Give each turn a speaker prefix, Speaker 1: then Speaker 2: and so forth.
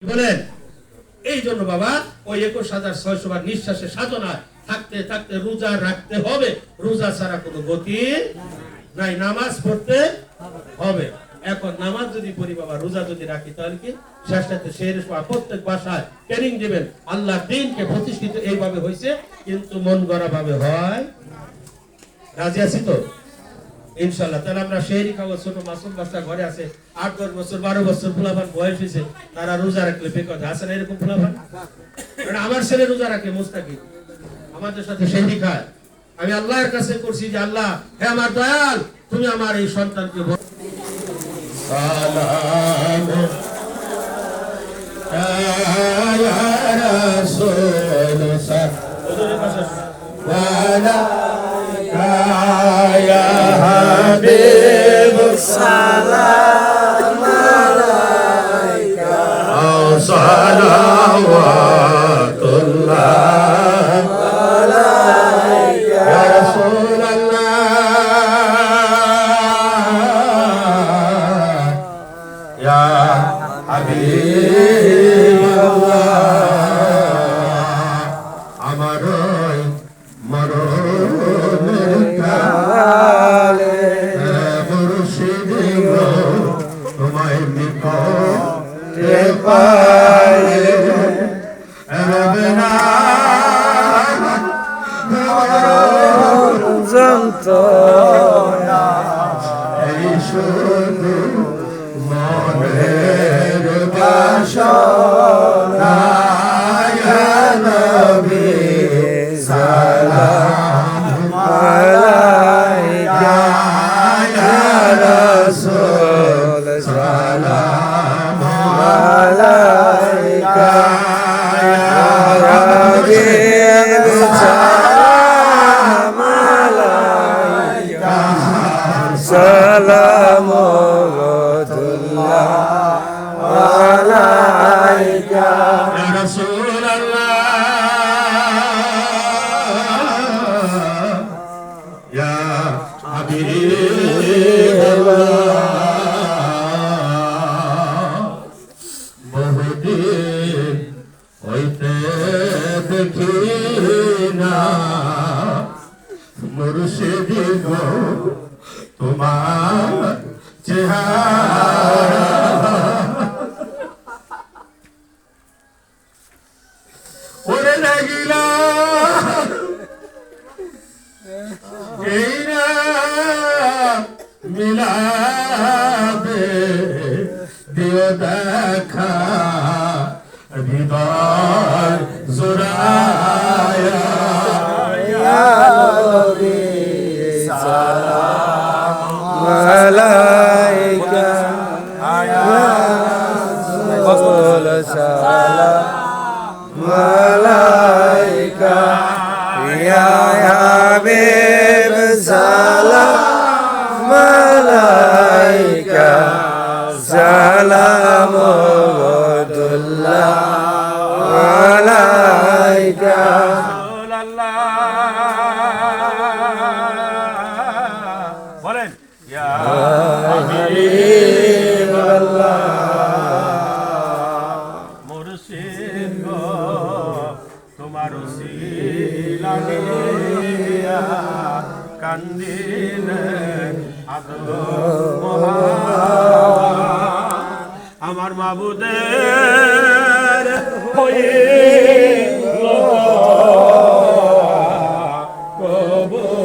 Speaker 1: বলেন। এই জন্য বাবা ওই 21,600 বার নিঃশ্বাসের সাধনায় থাকতে থাকতে রোজা রাখতে হবে। রোজা ছাড়া কোনো গতি নাই, নামাজ পড়তে হবে। এখন নামাজ যদি পড়ি বাবা, রোজা যদি রাখি, তাহলে কি শেষটাতে সেই প্রত্যেক বাসায় ট্রেনিং দিবেন। আল্লাহর দ্বীনকে প্রতিষ্ঠিত এইভাবে হয়েছে, কিন্তু মন গড়া ভাবে হয়। রাজি আছি তো ইনশাআল্লাহ? তাহলে আমরা শেহরি খাবো। ছোট মাসুম বাচ্চা ঘরে আছে, 8-10 বছর 12 বছর ফুলাফান বয়স হয়েছে, তারা রোজা রাখলে বেকত আছে না? এরকম ফুলাফান আমার ছেলে রোজা রাখে, মুস্তাকিম আমাদের সাথে শেহরি খায়। আমি আল্লাহর কাছে করছি যে আল্লাহ, হে আমার দয়াল, তুমি আমার এই সন্তানকে সালাম ইয়া রাসূল ya habib salam alaika salawatullah alaika ya rasulullah ya habib আমার তোমার চেহারা ওরে লাগিলা এই না মিলাবে দিও দেখা হৃদয় জোড়ায়া বলেন ইয়া হাবিবাল্লাহ মুর্শিদ গো তোমার উসিলা নিয়া কান্দিলেন আদম আমার মাবুদের হইল কবুল